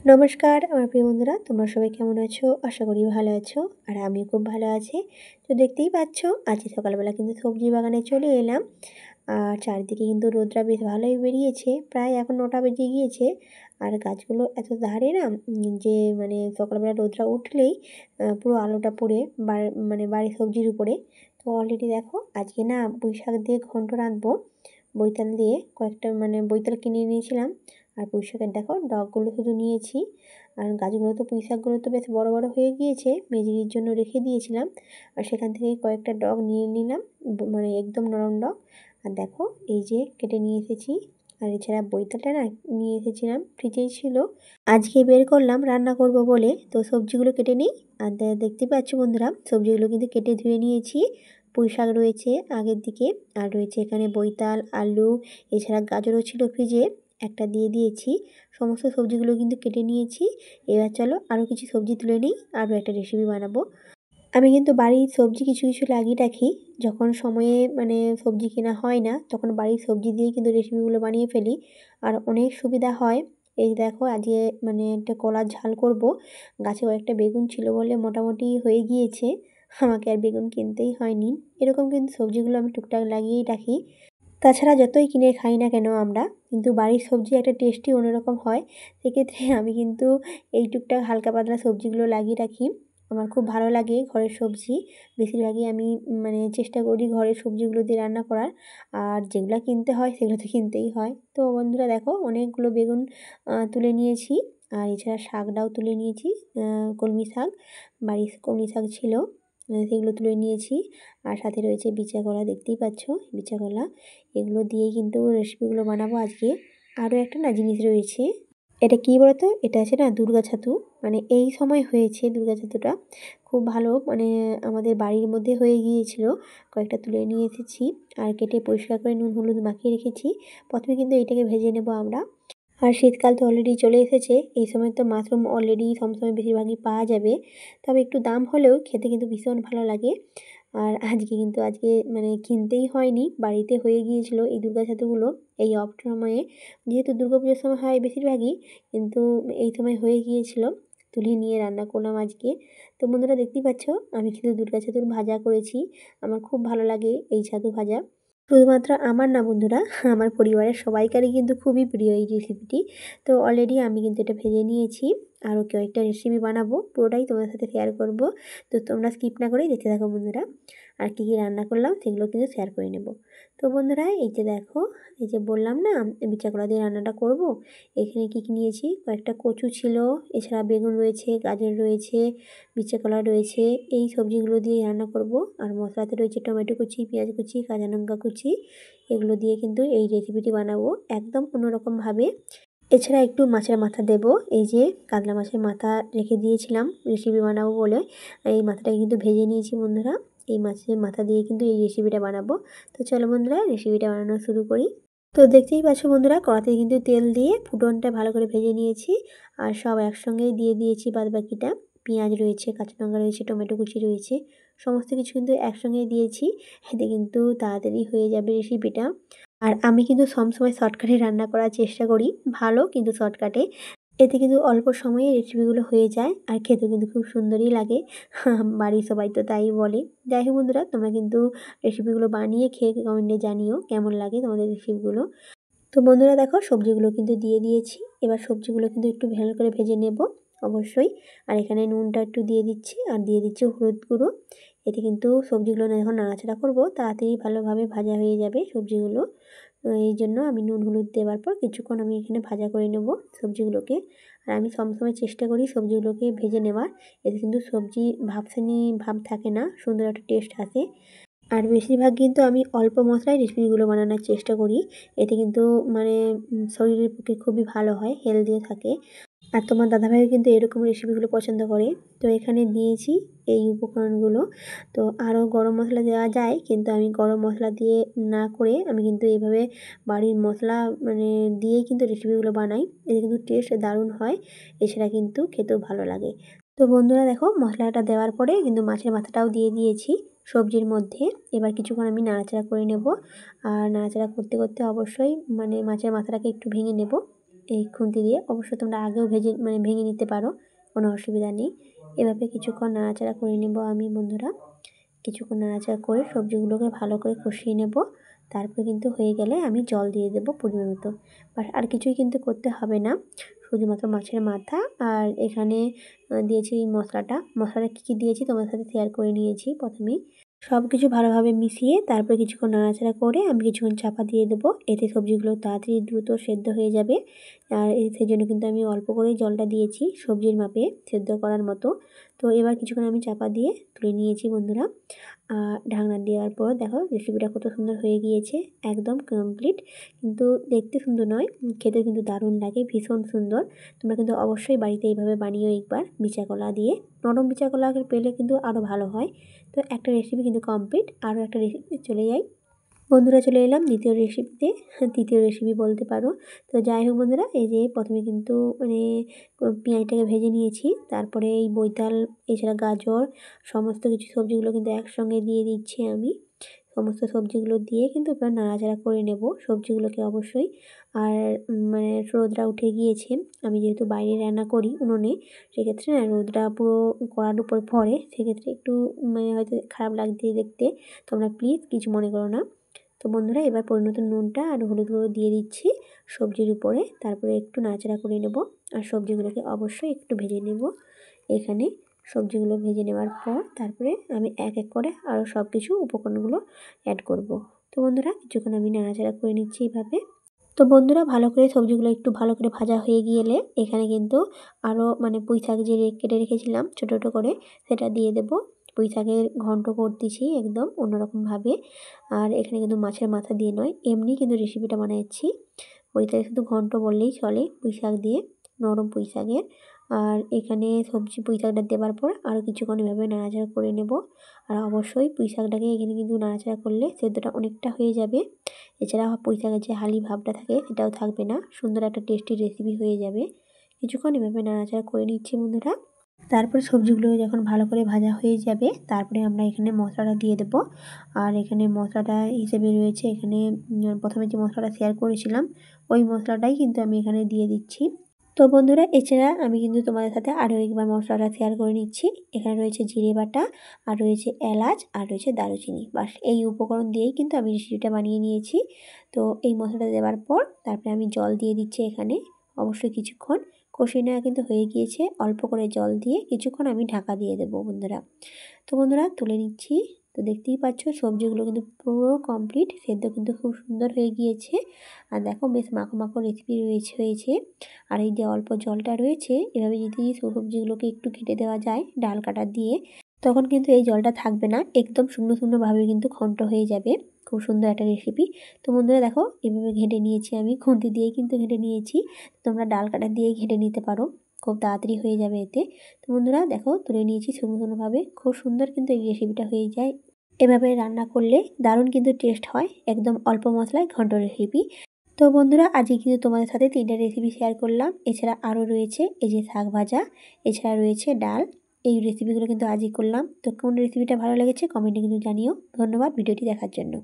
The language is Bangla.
নমস্কার আমার প্রিয় বন্ধুরা, তোমরা সবাই কেমন আছো? আশা করি ভালো আছো। আর আমিও খুব ভালো আছি। তো দেখতেই পাচ্ছ, আজকে সকালবেলা কিন্তু সবজি বাগানে চলে এলাম। আর চারিদিকে কিন্তু রোদটা বেশ ভালোই বেরিয়েছে, প্রায় এখন 9টা বেজে গিয়েছে। আর গাছগুলো এত ধারে না, যে মানে সকালবেলা রোদটা উঠলেই পুরো আলোটা পড়ে মানে বাড়ির সবজির উপরে। তো অলরেডি দেখো, আজকে না পুঁই শাক দিয়ে ঘন্ট রাঁধবো, বৈতাল দিয়ে কয়েকটা বৈতাল কিনে নিয়েছিলাম। আর পুঁই শাকের দেখো ডগগুলো শুধু নিয়েছি। আর গাছগুলো তো পুঁই শাকগুলো তো বেশ বড় বড় হয়ে গিয়েছে, মেজরির জন্য রেখে দিয়েছিলাম। আর সেখান থেকে কয়েকটা ডগ নিয়ে নিলাম, একদম নরম ডগ। আর দেখো এই যে কেটে নিয়ে এসেছি। আর এছাড়া বৈতালটা না নিয়ে এসেছিলাম, ফ্রিজেই ছিল, আজকে বের করলাম রান্না করব বলে। তো সবজিগুলো কেটে নিই। আর দেখতে পাচ্ছ বন্ধুরা, সবজিগুলো কিন্তু কেটে ধুয়ে নিয়েছি। পুঁই শাক রয়েছে আগের দিকে, আর রয়েছে এখানে বৈতাল, আলু, এছাড়া গাজরও ছিল ফ্রিজে, একটা দিয়ে দিয়েছি। সমস্ত সবজিগুলো কিন্তু কেটে নিয়েছি। এবার চলো আরও কিছু সবজি তুলে নিই, আরও একটা রেসিপি বানাবো। আমি কিন্তু বাড়ির সবজি কিছু কিছু লাগিয়ে রাখি। যখন সময়ে সবজি কেনা হয় না, তখন বাড়ির সবজি দিয়েই কিন্তু রেসিপিগুলো বানিয়ে ফেলি। আর অনেক সুবিধা হয়। এই দেখো আজকে একটা কলার ঝাল করব। গাছে কয়েকটা বেগুন ছিল বলে মোটামুটি হয়ে গিয়েছে, আমাকে আর বেগুন কিনতেই হয়নি। এরকম কিন্তু সবজিগুলো আমি টুকটাক লাগিয়েই রাখি। তাছাড়া যতই কিনে খাই না কেন আমরা, কিন্তু বাড়ির সবজি একটা টেস্টই অন্যরকম হয়। সেক্ষেত্রে আমি কিন্তু এই টুকটাক হালকা পাতলা সবজিগুলো লাগিয়ে রাখি। আমার খুব ভালো লাগে ঘরের সবজি। বেশিরভাগই আমি চেষ্টা করি ঘরের সবজিগুলো দিয়ে রান্না করার। আর যেগুলো কিনতে হয় সেগুলো তো কিনতেই হয়। তো বন্ধুরা দেখো, অনেকগুলো বেগুন তুলে নিয়েছি। আর এছাড়া শাকটাও তুলে নিয়েছি, কলমি শাক, বাড়ির কলমি শাক ছিল, সেগুলো তুলে নিয়েছি। আর সাথে রয়েছে বিচা কলা, দেখতেই পাচ্ছ বিচা কলা। এগুলো দিয়েই কিন্তু রেসিপিগুলো বানাবো আজকে। আরও একটা না জিনিস রয়েছে, এটা কী বলতো, এটা আছে না দুর্গা ছাতু। এই সময় হয়েছে দুর্গা ছাতুটা, খুব ভালো, আমাদের বাড়ির মধ্যে হয়ে গিয়েছিল। কয়েকটা তুলে নিয়ে এসেছি, আর কেটে পরিষ্কার করে নুন হলুদ মাখিয়ে রেখেছি। প্রথমে কিন্তু এইটাকে ভেজে নেব আমরা। আর শীতকাল তো অলরেডি চলে এসেছে, এই সময় তো মাশরুম অলরেডি সবসময় বেশিরভাগই পাওয়া যাবে। তবে একটু দাম হলেও খেতে কিন্তু ভীষণ ভালো লাগে। আর আজকে কিনতেই হয়নি, বাড়িতে হয়ে গিয়েছিল এই দুর্গা ছাতুগুলো। এই অফ সময়ে, যেহেতু দুর্গাপুজোর সময় হয় বেশিরভাগই, কিন্তু এই সময় হয়ে গিয়েছিল, তুলে নিয়ে রান্না করলাম আজকে। তো বন্ধুরা দেখতেই পাচ্ছ, আমি কিন্তু দুর্গা ছাতুর ভাজা করেছি। আমার খুব ভালো লাগে এই ছাতু ভাজা। শুধুমাত্র আমার না বন্ধুরা, আমার পরিবারের সবাইকারই কিন্তু খুবই প্রিয় এই রেসিপিটি। তো অলরেডি আমি কিন্তু এটা ভেজে নিয়েছি। আরও কয়েকটা রেসিপি বানাবো, পুরোটাই তোমাদের সাথে শেয়ার করব। তো তোমরা স্কিপ না করেই দেখতে থাকো বন্ধুরা। আর কী কী রান্না করলাম সেগুলো কিন্তু শেয়ার করে নেব। তো বন্ধুরা এই যে দেখো, এই যে বললাম না বিচা কলা দিয়ে রান্নাটা করব। এখানে কী কী নিয়েছি, কয়েকটা কচু ছিল, এছাড়া বেগুন রয়েছে, গাজর রয়েছে, বিচা কলা রয়েছে। এই সবজিগুলো দিয়ে রান্না করব। আর মশলাতে রয়েছে টমেটো কুচি, পেঁয়াজ কুচি, কাঁচা লঙ্কা কুচি। এগুলো দিয়ে কিন্তু এই রেসিপিটি বানাবো একদম অন্যরকমভাবে। এছাড়া একটু মাছের মাথা দেব। এই যে কাতলা মাছের মাথা রেখে দিয়েছিলাম রেসিপি বানাবো বলে, এই মাথাটাকে কিন্তু ভেজে নিয়েছি বন্ধুরা। এই মাছের মাথা দিয়ে কিন্তু এই রেসিপিটা বানাবো। তো চলো বন্ধুরা রেসিপিটা বানানো শুরু করি। তো দেখতেই পাচ্ছ বন্ধুরা, কড়াতে কিন্তু তেল দিয়ে ফুটনটা ভালো করে ভেজে নিয়েছি। আর সব একসঙ্গেই দিয়ে দিয়েছি বাদবাকিটা। পেঁয়াজ রয়েছে, কাঁচা লঙ্কা রয়েছে, টমেটো কুচি রয়েছে, সমস্ত কিছু কিন্তু একসঙ্গেই দিয়েছি। এতে কিন্তু তাড়াতাড়ি হয়ে যাবে রেসিপিটা। আর আমি কিন্তু সবসময় শর্টকাটে রান্না করার চেষ্টা করি, ভালো কিন্তু শর্টকাটে। এতে কিন্তু অল্প সময়ে রেসিপিগুলো হয়ে যায়, আর খেতেও কিন্তু খুব সুন্দরই লাগে। বাড়ির সবাই তো তাই বলে। যাই হোক বন্ধুরা, তোমরা কিন্তু রেসিপিগুলো বানিয়ে খেয়ে কমেন্টে জানিও কেমন লাগে তোমাদের রেসিপিগুলো। তো বন্ধুরা দেখো, সবজিগুলো কিন্তু দিয়ে দিয়েছি। এবার সবজিগুলো কিন্তু একটু ভালো করে ভেজে নেব অবশ্যই। আর এখানে নুনটা একটু দিয়ে দিচ্ছি, আর দিয়ে দিচ্ছি হলুদ গুঁড়ো। এতে কিন্তু সবজিগুলো যখন নাড়াচাড়া করব, তাড়াতাড়ি ভালোভাবে ভাজা হয়ে যাবে সবজিগুলো। এই জন্য আমি নুন হলুদ দেওয়ার পর কিছুক্ষণ আমি এখানে ভাজা করে নেব সবজিগুলোকে। আর আমি সবসময় চেষ্টা করি সবজিগুলোকে ভেজে নেওয়ার। এতে কিন্তু সবজি ভাবসানি ভাব থাকে না, সুন্দর একটা টেস্ট আসে। আর বেশিরভাগ কিন্তু আমি অল্প মশলায় রেসিপিগুলো বানানোর চেষ্টা করি। এতে কিন্তু শরীরের পক্ষে খুবই ভালো হয়, হেলদিও থাকে। আর তোমার দাদাভাইও কিন্তু এরকম রেসিপিগুলো পছন্দ করে। তো এখানে দিয়েছি এই উপকরণগুলো। তো আরও গরম মশলা দেওয়া যায়, কিন্তু আমি গরম মশলা দিয়ে না করে আমি কিন্তু এইভাবে বাড়ির মশলা দিয়েই কিন্তু রেসিপিগুলো বানাই। এতে কিন্তু টেস্ট দারুণ হয়, এছাড়া কিন্তু খেতেও ভালো লাগে। তো বন্ধুরা দেখো, মশলাটা দেওয়ার পরে কিন্তু মাছের মাথাটাও দিয়ে দিয়েছি সবজির মধ্যে। এবার কিছুক্ষণ আমি নাড়াচাড়া করে নেব। আর নাড়াচাড়া করতে করতে অবশ্যই মাছের মাথাটাকে একটু ভেঙে নেব। এই খুন্তি দিয়ে। অবশ্য তোমরা আগেও ভেঙে নিতে পারো, কোনো অসুবিধা নেই। এভাবে কিছুক্ষণ নাড়াচাড়া করে নেব আমি বন্ধুরা। কিছুক্ষণ নাড়াচাড়া করে সবজিগুলোকে ভালো করে কষিয়ে নেব। তারপরে কিন্তু হয়ে গেলে আমি জল দিয়ে দেবো পরিমাণ মতো। আর কিছুই কিন্তু করতে হবে না, শুধুমাত্র মাছের মাথা আর এখানে দিয়েছি মশলাটা কী কী দিয়েছি তোমার সাথে শেয়ার করে নিয়েছি প্রথমেই। সব কিছু ভালোভাবে মিশিয়ে তারপরে কিছুক্ষণ নাড়াচাড়া করে আমি কিছুক্ষণ চাপা দিয়ে দেবো। এতে সবজিগুলো তাড়াতাড়ি দ্রুত সেদ্ধ হয়ে যাবে। আর সেজন্য কিন্তু আমি অল্প করেই জলটা দিয়েছি, সবজির মাপে সেদ্ধ করার মতো। তো এবার কিছুক্ষণ আমি চাপা দিয়ে তুলে নিয়েছি বন্ধুরা। ঢাকনা দেওয়ার পর দেখো রেসিপিটা কত সুন্দর হয়ে গিয়েছে, একদম কমপ্লিট। কিন্তু দেখতে সুন্দর নয়, খেতে কিন্তু দারুণ লাগে, ভীষণ সুন্দর। তোমরা কিন্তু অবশ্যই বাড়িতে এইভাবে বানিও একবার, বিচা কলা দিয়ে। নরম বিচা কলা পেলে কিন্তু আরও ভালো হয়। তো একটা রেসিপি কিন্তু কমপ্লিট। আরও একটা রেসিপি চলে যাই বন্ধুরা, চলে এলাম দ্বিতীয় রেসিপিতে, তৃতীয় রেসিপি বলতে পারো। তো যাই হোক বন্ধুরা, এই যে প্রথমে কিন্তু পেঁয়াজটাকে ভেজে নিয়েছি। তারপরে এই বৈতাল এছাড়া গাজর সমস্ত কিছু সবজিগুলো কিন্তু একসঙ্গে দিয়ে দিচ্ছি আমি। সমস্ত সবজিগুলো দিয়ে কিন্তু এবার নাড়াচাড়া করে নেব সবজিগুলোকে অবশ্যই। আর রোদটা উঠে গিয়েছে, আমি যেহেতু বাইরে রান্না করি উনুনে, সেক্ষেত্রে না রোদটা পুরো কড়ার উপর পড়ে, সেক্ষেত্রে একটু হয়তো খারাপ লাগছে দেখতে, তোমরা প্লিজ কিছু মনে করো না। তো বন্ধুরা, এবার পরিণত নুনটা আর হলুদ গুঁড়ো দিয়ে দিচ্ছি সবজির উপরে। তারপরে একটু নাড়াচাড়া করে নেব আর সবজিগুলোকে অবশ্যই একটু ভেজে নেব। এখানে সবজিগুলো ভেজে নেওয়ার পর তারপরে আমি এক এক করে আরও সব কিছু উপকরণগুলো অ্যাড করব। তো বন্ধুরা, কিছুক্ষণ আমি নাড়াচাড়া করে নিচ্ছি এইভাবে। তো বন্ধুরা, ভালো করে সবজিগুলো একটু ভালো করে ভাজা হয়ে গেলে এখানে কিন্তু আরও পুঁই শাক যে কেটে রেখেছিলাম ছোটো ছোটো করে, সেটা দিয়ে দেবো। পুঁই শাকের ঘন্ট করতেছি একদম অন্যরকমভাবে। আর এখানে কিন্তু মাছের মাথা দিয়ে নয়, এমনি কিন্তু রেসিপিটা বানাচ্ছি। ওইটাকে শুধু ঘন্ট বললেই চলে, পুঁই শাক দিয়ে, নরম পুঁই শাকের। আর এখানে পুঁই শাকটা দেওয়ার পর আরও কিছুক্ষণ এভাবে নাড়াচাড়া করে নেব। আর অবশ্যই পুঁই শাকটাকে এখানে কিন্তু নাড়াচাড়া করলে সেদ্ধটা অনেকটা হয়ে যাবে। এছাড়া পুঁই শাকের যে হালি ভাবটা থাকে সেটাও থাকবে না, সুন্দর একটা টেস্টি রেসিপি হয়ে যাবে। কিছুক্ষণ এভাবে নাড়াচাড়া করে নিচ্ছি বন্ধুরা। তারপরে সবজিগুলো যখন ভালো করে ভাজা হয়ে যাবে তারপরে আমরা এখানে মশলাটা দিয়ে দেবো। আর এখানে মশলাটা হিসেবে রয়েছে, এখানে প্রথমে যে মশলাটা শেয়ার করেছিলাম ওই মশলাটাই কিন্তু আমি এখানে দিয়ে দিচ্ছি। তো বন্ধুরা, এছাড়া আমি কিন্তু তোমাদের সাথে আরও একবার মশলাটা শেয়ার করে নিচ্ছি। এখানে রয়েছে জিরে বাটা, আর রয়েছে এলাচ, আর রয়েছে দারুচিনি। বাস এই উপকরণ দিয়েই কিন্তু আমি রেসিপিটা বানিয়ে নিয়েছি। তো এই মশলাটা দেওয়ার পর তারপরে আমি জল দিয়ে দিচ্ছি এখানে। অবশ্যই কিছুক্ষণ কষিয়ে নেওয়া কিন্তু হয়ে গিয়েছে, অল্প করে জল দিয়ে কিছুক্ষণ আমি ঢাকা দিয়ে দেবো বন্ধুরা। তো বন্ধুরা, তুলে নিচ্ছি। তো দেখতেই পাচ্ছ সবজিগুলো কিন্তু পুরো কমপ্লিট, সেদ্ধ কিন্তু খুব সুন্দর হয়ে গিয়েছে। আর দেখো বেশ মাখো মাখো রেসিপি হয়েছে। আর এই যে অল্প জলটা রয়েছে, এভাবে যদি সবজিগুলোকে একটু ঘেঁটে দেওয়া যায় ডাল কাটা দিয়ে, তখন কিন্তু এই জলটা থাকবে না, একদম শুকনো শুকনোভাবে কিন্তু ঘন্ট হয়ে যাবে। খুব সুন্দর একটা রেসিপি। তো বন্ধুরা দেখো, এভাবে ঘেঁটে নিয়েছি আমি, খুন্তি দিয়েই কিন্তু ঘেঁটে নিয়েছি। তোমরা ডাল কাটা দিয়েই ঘেঁটে নিতে পারো, খুব তাড়াতাড়ি হয়ে যাবে এতে। তো বন্ধুরা দেখো, তুলে নিয়েছি শুকনো শুকনোভাবে, খুব সুন্দর কিন্তু এই রেসিপিটা হয়ে যায়। এভাবে রান্না করলে দারুণ কিন্তু টেস্ট হয়, একদম অল্প মশলায় ঘন্ট রেসিপি। তো বন্ধুরা, আজকে কিন্তু তোমাদের সাথে 3টা রেসিপি শেয়ার করলাম। এছাড়া আরও রয়েছে এই যে শাক ভাজা, এছাড়া রয়েছে ডাল। এই রেসিপিগুলো কিন্তু আজই করলাম। তো কোন রেসিপিটা ভালো লেগেছে কমেন্টে কিন্তু জানিও। ধন্যবাদ ভিডিওটি দেখার জন্য।